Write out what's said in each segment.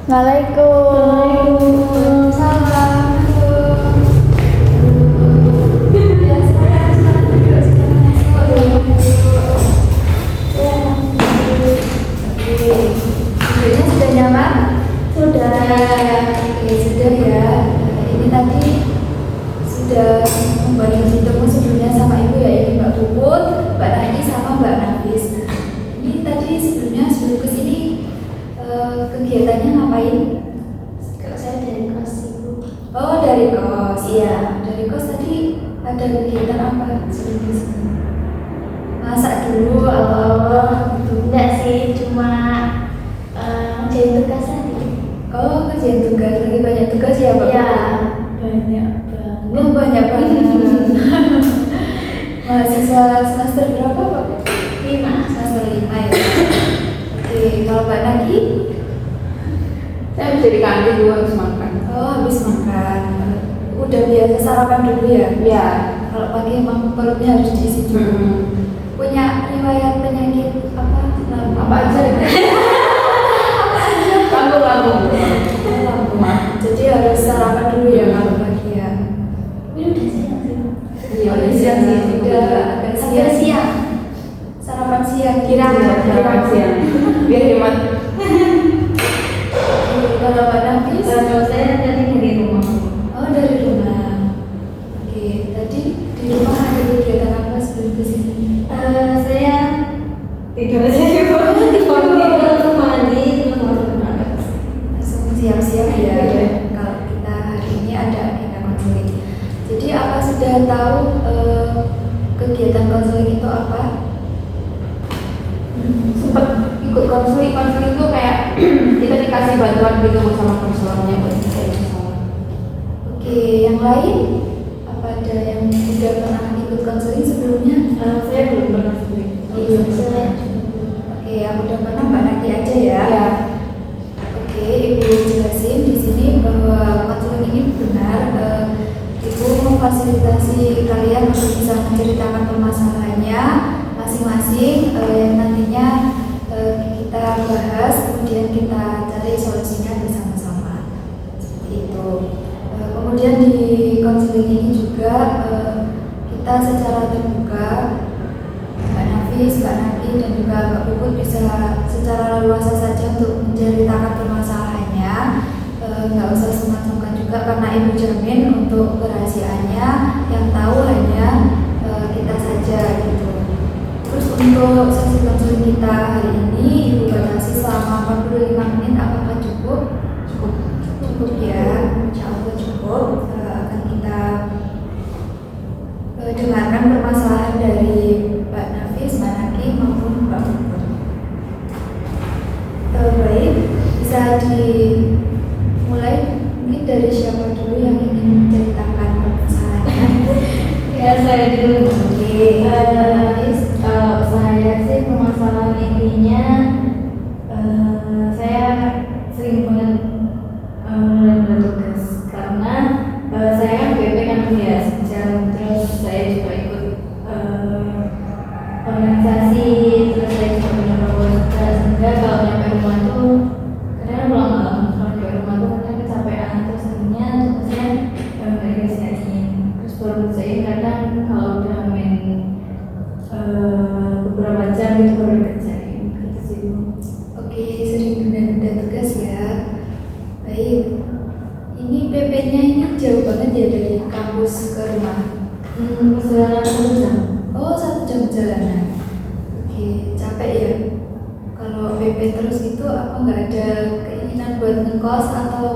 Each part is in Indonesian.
Waalaikumsalam. Tidurnya sudah nyaman? Sudah. Oke, sudah ya. Ini tadi sudah membagi ketemu sebelumnya sama ibu ya, ini Mbak Puput, Mbak Nani sama Mbak Nafis. Ini tadi sebelum kesini kegiatannya ngapain? Kalau saya dari kos ibu. Oh, dari kos. Iya, dari kos tadi ada kegiatan apa sebelum kesini? Masak dulu awal-awal gitu. Enggak sih, cuma ngerjain tugas tadi. Oh, kerjain tugas, lagi banyak tugas ya Pak? Iya, banyak banget. Oh, banyak banget. Mahasiswa semester berapa Pak? 5. Semester 5 ya. Oke, kalau Mbak Nagi? Saya bisa di kantin dulu habis makan. Oh, habis makan. Udah biasa sarapan dulu ya? Iya. Kalau pagi emang perutnya harus diisi dulu. Punya riwayat penyakit apa? Apa aja? Lambung. Jadi harus sarapan dulu ya kalau pagi ya. Ini udah siang sih. Iya, Udah siang sih. Udah agak Agak siang. Sarapan siang. Kira siang. Biar hemat. Kalau Mbak Nafis? Kalau saya tadi dari rumah. Oh, dari rumah. Oke, tadi di rumah ada kegiatan apa sebelum kesini? Saya tidur aja ibu. Tidur mandi terus masuk berangkat. Langsung siap-siap ya. Kalau kita hari ini ada agenda konseling. Jadi apa sudah tahu kegiatan konseling itu apa? Sempet ikut konseling itu kayak kita dikasih bantuan gitu sama konselornya buat kayak masalah. Oke, yang lain apa ada yang sudah pernah ikut konseling sebelumnya? Saya belum pernah sendiri. Belum. Oke, yang udah pernah Mbak Naki aja ya. Iya. Oke, Ibu jelasin di sini bahwa konseling ini benar. Ibu memfasilitasi kalian untuk bisa menceritakan permasalahannya masing-masing yang nantinya kita bahas, kemudian kita cari solusinya bersama-sama. Seperti itu. Kemudian di konseling ini juga kita secara terbuka, Mbak Nafis, Mbak Naki, dan juga Mbak Puput bisa secara leluasa saja untuk menceritakan permasalahannya. Nggak usah sungkan-sungkan juga karena Ibu jamin untuk kerahasiaannya yang tahu hanya kita saja gitu. Terus untuk sesi konseling kita hari ini Ibu batasi selama 45 menit. Apakah cukup? Cukup ya, insya Allah cukup. Akan kita dengarkan permasalahan dari Mbak Nafis, Mbak Naki maupun Mbak Puput. Baik, bisa dimulai mungkin dari siapa dulu yang ingin menceritakan permasalahannya? Ya, saya dulu. Oke, Nafis. Kalau saya sih permasalahan intinya saya sering banget melanggar tugas karena saya kan BP kan ya sejam, terus saya juga ikut organisasi, terus saya juga punya tugas sehingga kalau nyampe rumah tuh kadang pulang malam, kalau nyampe rumah tuh kadang kecapean, terus akhirnya tugasnya nggak dikerjain, terus baru kerjain kadang kalau udah main beberapa jam itu baru dikerjain gitu sih Bu. Oke, sering tunda-tunda tugas ya. Baik, ini PP-nya ini jauh banget ya dari kampus ke rumah. Perjalanan 1 jam. Oh, 1 jam perjalanan. Oke, capek ya. Kalau PP terus gitu, apa nggak ada keinginan buat ngekos atau?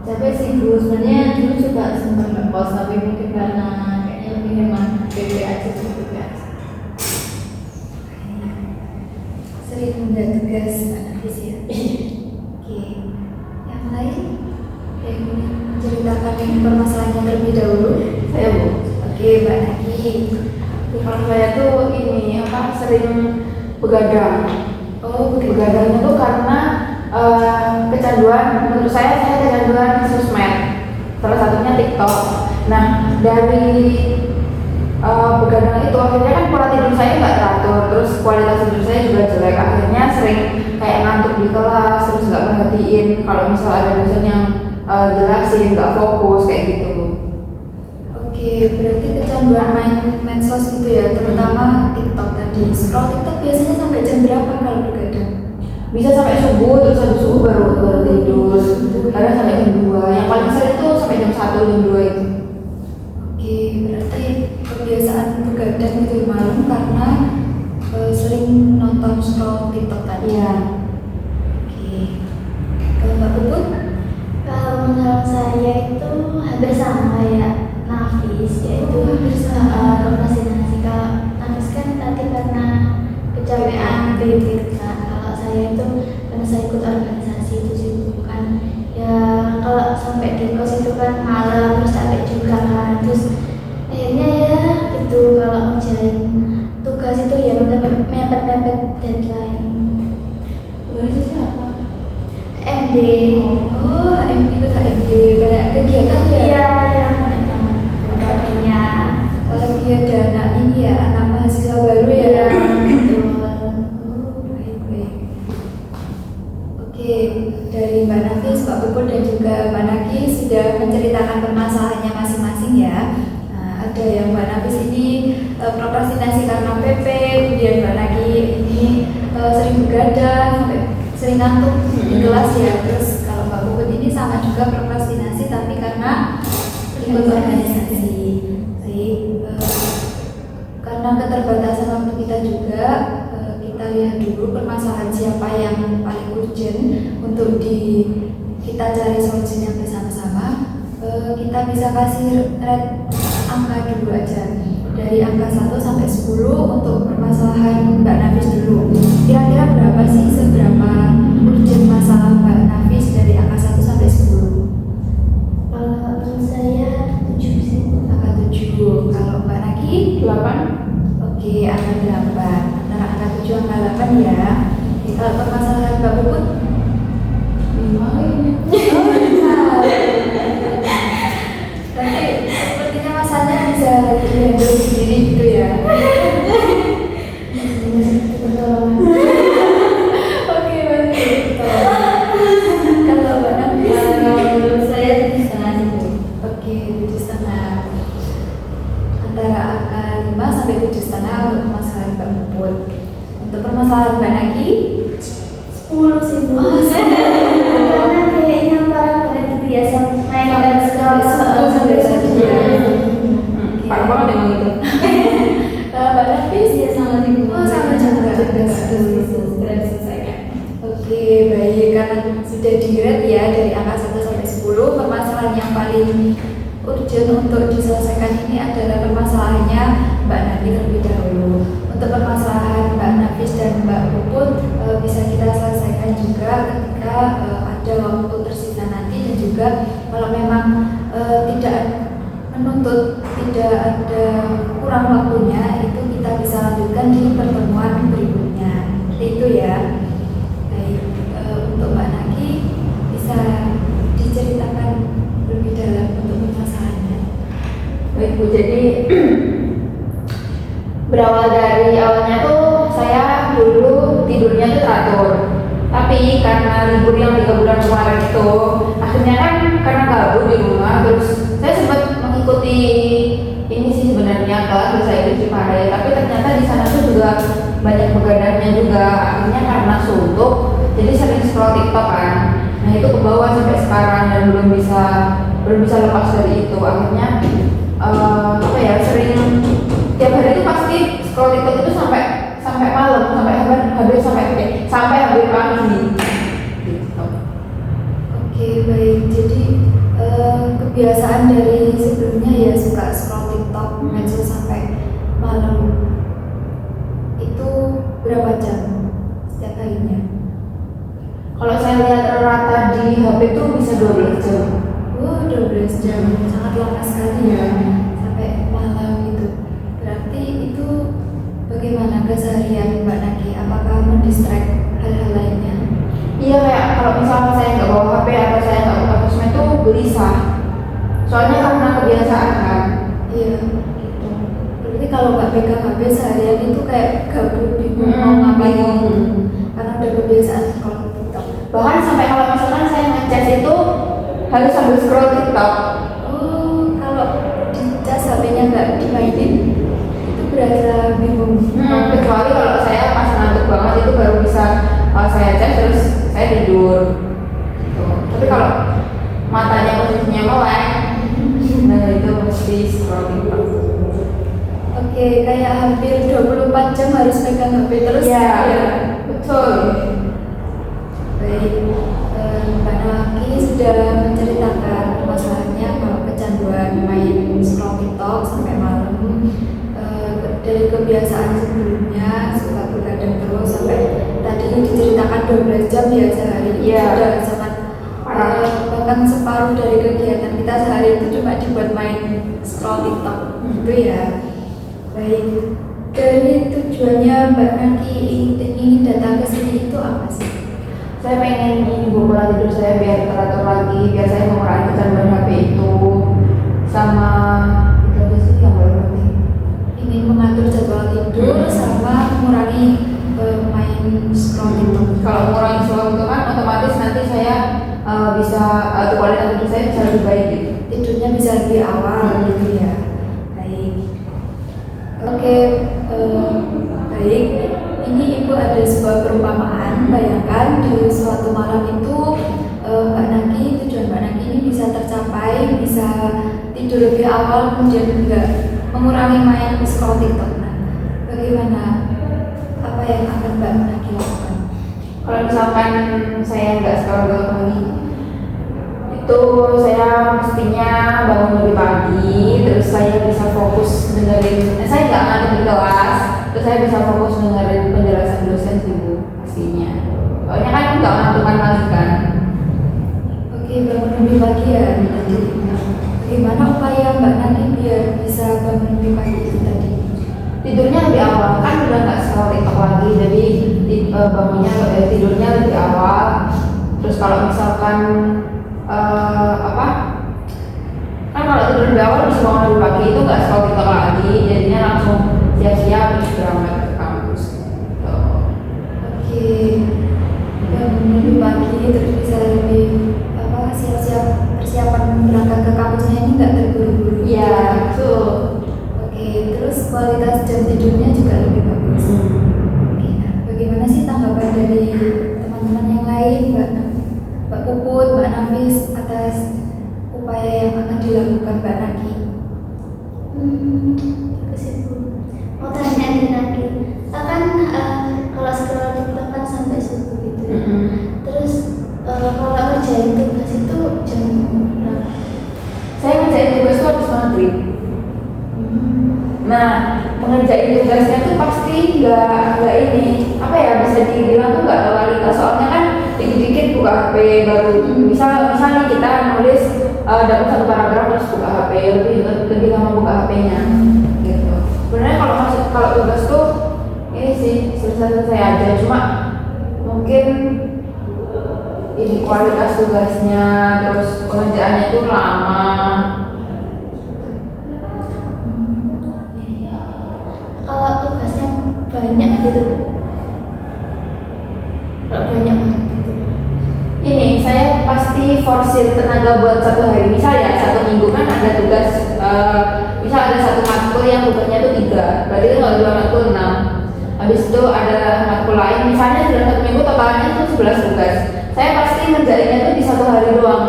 Capek sih Bu, sebenarnya dulu juga sempat ngekos tapi mungkin karena kayaknya lebih hemat BP aja sih BP aja. Sering tunda tugas Mbak Nafis ya. Oke, yang lain yang menceritakan permasalahannya terlebih dahulu. Saya Bu. Oke, Mbak Naki. Kalau saya tuh ini sering begadang. Oh, Begadangnya tuh karena kecanduan. Menurut saya kecanduan sosmed. Salah satunya TikTok. Nah, dari begadang itu akhirnya kan pola tidur saya nggak teratur, terus kualitas tidur saya juga jelek, akhirnya sering kayak di kelas, terus nggak perhatiin kalau misal ada dosen yang jelasin, nggak fokus kayak gitu. Oke, berarti kecanduan main medsos gitu ya, terutama TikTok tadi. Scroll TikTok biasanya sampai jam berapa kalau begadang? Bisa sampai subuh, terus habis subuh baru tidur. Kadang sampai jam 2. Yang paling sering tuh sampai jam 1, jam 2 itu. Oke, berarti kebiasaan begadang itu malam karena sering nonton scroll TikTok tadi. Iya. Oke, kalau Mbak Puput? Kalau menurut saya itu hampir sama ya Nafis, yaitu prokrastinasi. Kalau Nafis kan tadi karena kecapean BPK, kalau saya itu karena saya ikut organisasi itu sih, bukan ya. Kalau sampai di kos itu kan malam, terus capek juga kan, terus akhirnya ya itu kalau ngerjain tugas itu ya mepet-mepet deadline. Organisasi apa? MD. Oh, MD itu HMD, banyak kegiatan ya? Iya, yang artinya Kalau dia dana ini ya, anak mahasiswa baru ya? iya betul. Baik. Oke, dari Mbak Nafis, Pak Puput dan juga Mbak Naki sudah menceritakan permasalahannya masing-masing ya. Nah, ada yang Mbak Nafis ini prokrastinasi karena PP, kemudian Mbak Naki ini sering begadang, sampai sering ngantuk di kelas ya. Terus kalau Mbak Puput ini sama juga prokrastinasi tapi karena ikut organisasi. Baik, karena keterbatasan waktu kita juga, kita lihat dulu permasalahan siapa yang paling urgent untuk kita cari solusinya bersama-sama. Kita bisa kasih rate angka dulu aja, dari angka 1 sampai 10 untuk permasalahan Mbak Nafis dulu. Kira-kira berapa sih, seberapa urgent masalah Mbak Nafis dari angka 1 sampai 10? Kalau menurut saya 7 sih. Angka 7. Kalau Mbak Naki? 8. Oke, angka 8. Antara angka 7 angka 8 ya. Oke, kalau permasalahan Mbak Puput? 5 kayaknya. Tapi sepertinya masalahnya bisa dihandle sendiri gitu ya. Oke, baik. Kalau Mbak Naki? Menurut saya 7,5 sih. Oke, 7,5. Antara angka 5 sampai 7,5 untuk permasalahan Mbak Puput. Untuk permasalahan Mbak Naki? 10 sih Bu. Karena kayaknya para peneliti biasa main dan scroll sampai 1 jam. Parah banget emang itu. Kalau Mbak Nafis? Iya sama sih Bu. Oh, sama juga. Segera diselesaikan. Oke, baik. Karena sudah di-rate ya dari angka 1 sampai 10, permasalahan yang paling urgent untuk diselesaikan ini adalah permasalahannya Mbak Naki terlebih dahulu. Untuk permasalahan Mbak Nafis dan Mbak Puput bisa kita selesaikan juga ketika ada waktu tersisa nanti, dan juga kalau memang tidak menuntut, tidak ada kurang waktunya, itu kita bisa lanjutkan di pertemuan berikutnya. Itu ya. Baik, untuk Mbak Naki bisa diceritakan lebih dalam untuk permasalahannya. Baik Bu, jadi berawal dari awalnya tuh saya dulu tidurnya tuh teratur, tapi karena libur yang 3 bulan kemarin itu, akhirnya kan karena gabut di rumah, terus saya sempat mengikuti ini sih sebenarnya kelas bahasa Inggris di Pare, tapi ternyata di sana tuh juga banyak begadangnya juga. Akhirnya karena suntuk, jadi sering scroll TikTok kan. Nah itu ke bawah sampai sekarang dan belum bisa lepas dari itu. Akhirnya apa ya, sering tiap hari itu pasti scroll TikTok itu sampai malam, sampai hampir pagi. Gitu. Oke, baik. Jadi kebiasaan dari sebelumnya ya suka scroll TikTok, medsos sampai malam. Itu berapa jam setiap harinya? Kalau saya lihat rata di HP itu bisa 12 jam. Oh, 12 jam, sangat lama sekali ya, sampai malam itu. Berarti itu bagaimana keseharian Mbak Naki? Apakah mendistract hal-hal lainnya? Iya, kayak kalau misalnya saya nggak bawa HP atau saya nggak buka sosmed itu gelisah. Soalnya karena kebiasaan kan. Iya, gitu. Berarti kalau nggak pegang HP seharian itu kayak gabut, bingung mau ngapain. Karena udah kebiasaan scroll TikTok. harus sambil scroll TikTok. Oh, kalau dicas HP-nya nggak dimainin, itu berasa bingung. Kecuali kalau saya pas ngantuk banget itu baru bisa saya cas terus saya tidur. Gitu. Tapi kalau matanya posisinya melek, nah itu mesti scroll TikTok. Oke, kayak hampir 24 jam harus pegang HP terus. Iya, ya. betul. Baik, Mbak Naki sudah menceritakan masalahnya kalau kecanduan main scroll TikTok sampai malam. Dari kebiasaan sebelumnya suka begadang terus sampai tadi diceritakan 12 jam ya sehari. Iya. Sudah sangat bahkan separuh dari kegiatan kita sehari itu cuma dibuat main scroll TikTok gitu ya. Baik, dari tujuannya Mbak Naki ingin datang ke sini itu apa sih? Saya pengen ini pola tidur saya biar teratur lagi, biar saya mengurangi kecanduan HP itu, sama itu aja sih yang paling penting. Ingin mengatur jadwal tidur sama mengurangi main scroll TikTok. Kalau mengurangi scroll itu kan otomatis nanti saya bisa kualitas tidur saya bisa lebih baik gitu. Tidurnya bisa lebih awal gitu ya. Baik. Oke, baik. Ini Ibu ada sebuah perumpamaan. Bayangkan di suatu malam itu Mbak Naki, tujuan Mbak Naki ini bisa tercapai, bisa tidur lebih awal, kemudian juga mengurangi main scroll TikTok. Nah, bagaimana? Apa yang akan Mbak Naki lakukan? Kalau misalkan saya nggak scroll lagi, itu saya mestinya bangun lebih pagi, terus saya bisa fokus dengerin. Saya nggak ngantuk di kelas, terus saya bisa fokus dengerin penjelasan dosen dulu pastinya. Soalnya kan nggak ngantukan lagi kan. Oke, bangun lebih pagi ya tadi. Bagaimana upaya Mbak Naki biar bisa bangun lebih pagi itu tadi? Tidurnya lebih awal, kan udah nggak scroll TikTok lagi, jadi tidurnya lebih awal. Terus kalau misalkan kan kalau tidur lebih awal bisa bangun lebih pagi itu nggak scroll TikTok lagi, jadinya langsung siap-siap terus berangkat ke kampus. Gitu. Oke, bangun lebih pagi terus bisa lebih siap-siap persiapan berangkat ke kampusnya ini nggak terburu-buru. Iya, betul. Oke, terus kualitas jam tidurnya juga lebih bagus. Oke, nah, bagaimana sih tanggapan dari teman-teman yang lain, Mbak Puput, Mbak Nafis atas upaya yang akan dilakukan Mbak Naki? Mau tanya nih lagi, kan kalau scroll TikTok kan sampai subuh gitu. Terus kalau kerjain tugas itu jam berapa? Saya ngerjain tugas itu habis maghrib. Nah, mengerjain tugasnya tuh pasti nggak ini apa ya, bisa dibilang tuh nggak totalitas. Soalnya kan dikit-dikit buka HP baru. Misal nih kita nulis dapat satu paragraf terus buka HP, lebih lama buka HP-nya. Gitu. Sebenarnya kalau tugas tuh ini sih selesai aja, cuma mungkin ini kualitas tugasnya terus pengerjaannya itu lama. Kalau tugasnya banyak gitu, kalau banyak gitu. Ini saya pasti forsir tenaga buat satu hari. Misal ya satu minggu kan ada tugas, misal ada satu matkul yang tugasnya itu 3, berarti itu kalau 2 matkul 6. Habis itu ada matkul lain, misalnya dalam satu minggu totalnya itu 11 tugas. Saya pasti ngerjainnya itu di satu hari doang.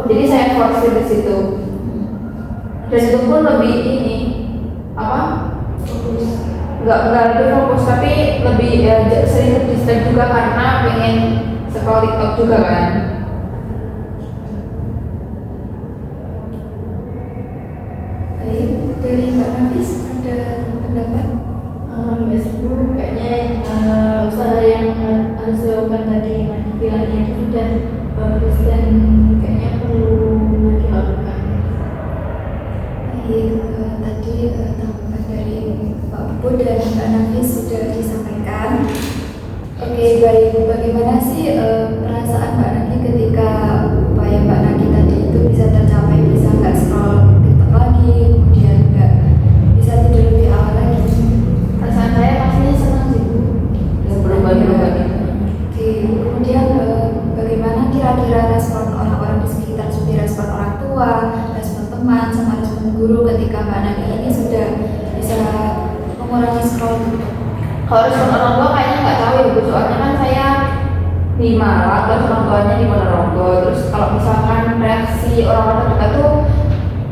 Jadi saya forsir di situ. Dan itu pun lebih ini nggak lebih fokus, tapi lebih sering terdistract juga karena pengen scroll TikTok juga kan. Baik, dari Mbak Nafis ada pendapat? Facebook kayaknya usaha yang harus dilakukan tadi bilangnya itu sudah bagus dan kayaknya perlu dilakukan. Baik, tadi tanggapan dari Pak Puput dan Mbak Nafis sudah disampaikan. Oke, baik. Bagaimana sih perasaan Mbak Naki ketika upaya Mbak Naki tadi itu bisa tercapai, bisa nggak scroll TikTok lagi, kemudian nggak bisa tidur lebih awal lagi? Perasaan saya pastinya senang sih Bu. Dan berubah-ubah gitu. Oke, kemudian bagaimana kira-kira respon orang-orang di guru ketika Mbak Nani ini sudah bisa mengurangi scroll? Kalau respon orang tua kayaknya nggak tahu ya Bu, soalnya kan saya di Malang, terus orang tuanya di Ponorogo. Terus kalau misalkan reaksi orang-orang terdekat tuh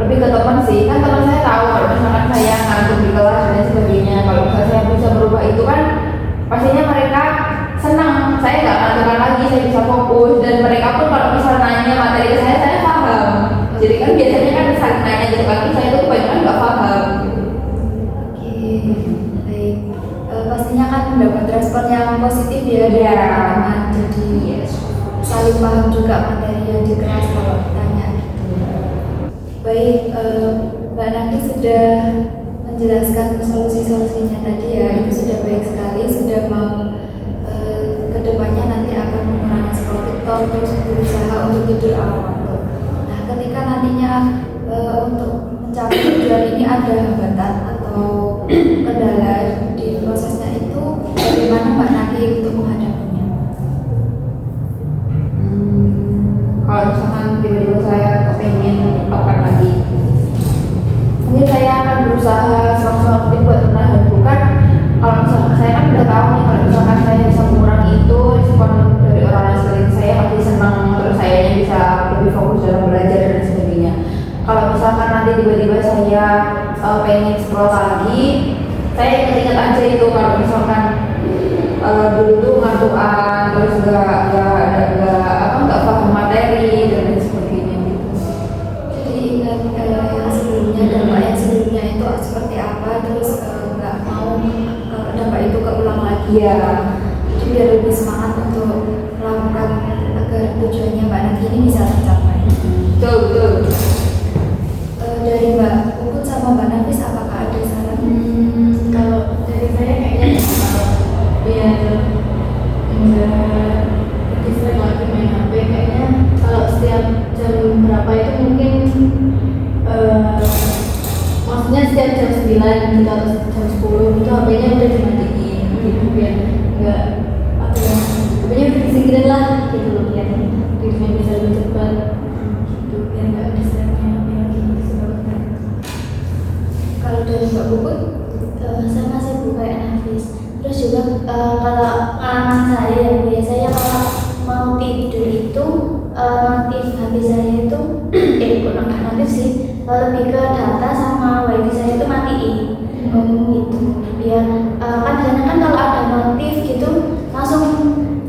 lebih ke teman sih, kan teman saya tahu kalau misalkan saya ngantuk di kelas dan sebagainya. Kalau misalnya saya bisa berubah itu kan pastinya mereka senang, saya nggak ngantukan lagi, saya bisa fokus. Dan mereka pun kalau misalnya nanya materi ke saya paham. Jadi kan biasanya kan saling nanya gitu kan, saya tuh kebanyakan nggak paham. Oke, baik. Pastinya kan mendapat respon yang positif ya dari teman-teman. Jadi saling paham juga materi yang di kelas kalau ditanya gitu. Baik, Mbak Nani sudah menjelaskan solusi-solusinya tadi ya, itu sudah baik sekali, sudah mau kedepannya nanti akan mengurangi scroll TikTok, terus berusaha untuk tidur awal waktu. Nah, ketika nantinya untuk mencapai tujuan ini ada hambatan atau kendala di prosesnya itu, bagaimana Mbak Nani untuk menghadapinya? Kalau misalkan tiba-tiba saya kepengen makan lagi, mungkin saya akan berusaha semaksimal mungkin buat menahan. Bukan kalau misalkan saya kan udah tahu nih, kalau misalkan saya bisa mengurangi itu, respon dari orang-orang sekeliling saya pasti senang, terus saya bisa lebih fokus dalam belajar dan sebagainya. Kalau misalkan nanti tiba-tiba saya pengen scroll lagi, saya ingat-ingat aja itu kalau misalkan dulu tuh ngantukan, terus nggak paham materi dan lain sebagainya gitu. Jadi ingat yang sebelumnya, dampak yang sebelumnya itu seperti apa, terus nggak mau dampak itu keulang lagi. Iya. Jadi biar lebih semangat untuk melakukan agar tujuannya Mbak Nani ini bisa tercapai. Betul. Dari Mbak Puput sama Mbak Nafis, apakah ada saran? Kalau dari saya kayaknya kalau biar enggak distract lagi main HP, kayaknya kalau setiap jam berapa itu mungkin maksudnya setiap jam 9 gitu atau jam 10 itu HP-nya udah dimatiin gitu, biar enggak apa ya, HP-nya udah disingkirin lah gitu loh, biar tidurnya bisa lebih cepat gitu, biar enggak distract-nya lagi sebabnya. Kalau dari Mbak Puput? Sama sih Bu kayak Hafiz. Terus juga kalau pengalaman saya biasanya kalau mau tidur itu notif HP saya itu bukan notif sih, lebih ke data sama wifi saya itu matiin gitu. Biar kan kadang kan kalau ada notif gitu langsung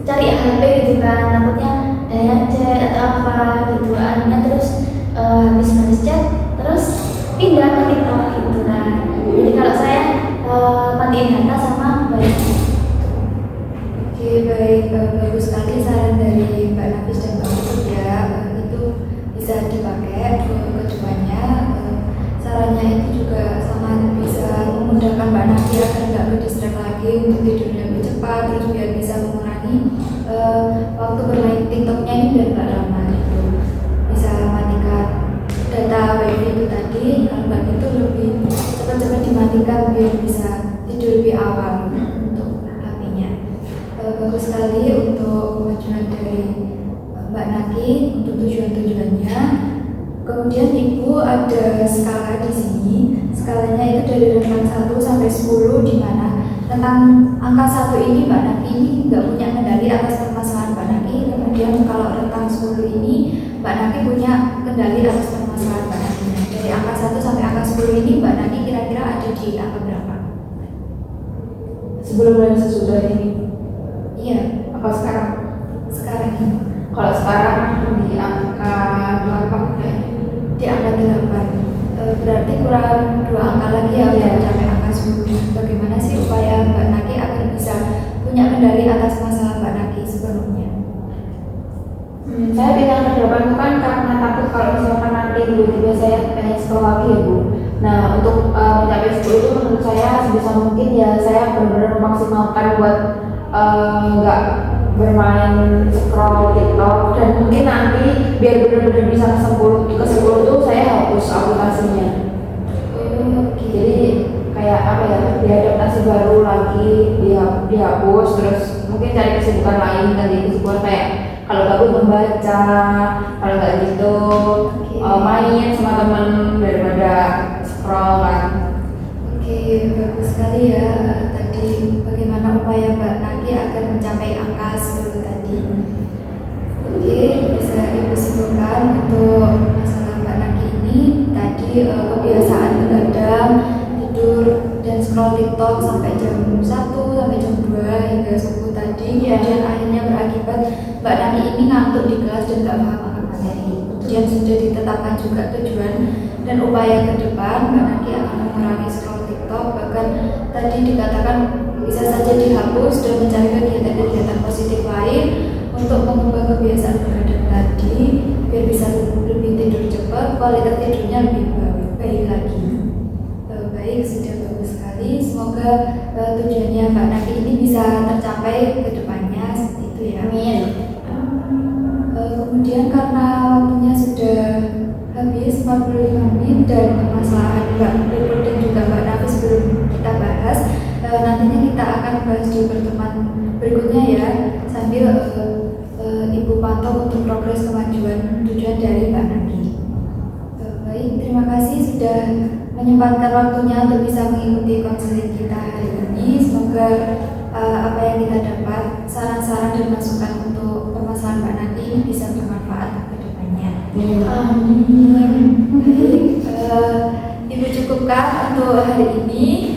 cari HP gitu kan, takutnya daya chat atau apa gitu, akhirnya terus habis balas chat terus pindah ke TikTok gitu. Nah, jadi kalau saya matiin data sama wifi. Oke, baik, bagus sekali saran dari Mbak Nafis dan Mbak Puput ya. Itu bisa dipakai ke kedepannya. Sarannya itu juga sangat bisa memudahkan Mbak Nafis agar nggak ke-distract lagi untuk tidurnya lebih cepat, terus biar bisa mengurangi waktu bermain TikToknya ini biar nggak lama gitu. Bisa matikan data wifi itu tadi, kalau nggak gitu lebih cepat-cepat dimatikan biar bisa tidur lebih awal untuk HP-nya. Bagus sekali untuk kemajuan dari Mbak Naki untuk tujuan-tujuannya. Kemudian Ibu ada skala di sini. Skalanya itu dari rentang 1 sampai 10, di mana tentang angka 1 ini Mbak Naki ini nggak punya kendali atas permasalahan Mbak Naki. Kemudian kalau rentang 10 ini Mbak Naki punya kendali atas permasalahan Mbak Naki. Dari angka 1 sampai angka 10 ini Mbak Naki kira-kira ada di angka berapa? Sebelum dan sesudah ini. Iya, Apa sekarang? sekarang ini Kalau sekarang di angka 8 kayaknya. di angka 8. Berarti kurang 2 angka lagi ya untuk mencapai angka 10. Bagaimana sih upaya Mbak Naki agar bisa punya kendali atas masalah Mbak Naki sebelumnya? Saya bilang ke depan itu kan karena takut kalau misalkan nanti tiba-tiba saya pengen sekolah lagi ya Bu. Nah, untuk mencapai 10 itu menurut saya sebisa mungkin ya saya benar-benar memaksimalkan buat nggak bermain scroll TikTok, dan mungkin nanti biar benar-benar bisa ke 10 tuh saya hapus aplikasinya. Jadi kayak apa ya, diadaptasi baru lagi, dihapus, terus mungkin cari kesibukan lain, ganti kesibukan kayak kalau gabut membaca, kalau nggak gitu main sama teman daripada scroll kan. Oke, bagus sekali ya. Tadi bagaimana upaya Mbak Naki agar mencapai angka 10 tadi. Oke, bisa Ibu simpulkan untuk masalah Mbak Naki ini tadi kebiasaan begadang, tidur dan scroll TikTok sampai jam 1 sampai jam 2 hingga subuh tadi, kemudian akhirnya berakibat Mbak Naki ini ngantuk di kelas dan gak paham akan materi. Kemudian sudah ditetapkan juga tujuan dan upaya ke depan Mbak Naki akan mengurangi scroll TikTok, bahkan tadi dikatakan bisa saja dihapus dan mencari kegiatan-kegiatan positif lain untuk mengubah kebiasaan begadang tadi biar bisa lebih tidur cepat, kualitas tidurnya lebih baik lagi. Baik, sudah bagus sekali. Semoga tujuannya Mbak Naki ini bisa tercapai ke depannya seperti itu ya. Amin. Kemudian karena waktunya sudah habis 45 menit dan permasalahan Mbak Liput dan juga Mbak Nafis belum kita bahas, nantinya kita akan bahas di pertemuan berikutnya ya, sambil Ibu pantau untuk progres kemajuan tujuan dari Mbak Naki. Baik, terima kasih sudah menyempatkan waktunya untuk bisa mengikuti konseling kita hari ini. Semoga apa yang kita dapat, saran-saran dan masukan untuk permasalahan Mbak Naki ini bisa bermanfaat ke depannya. Amin. Baik, Ibu cukupkan untuk hari ini.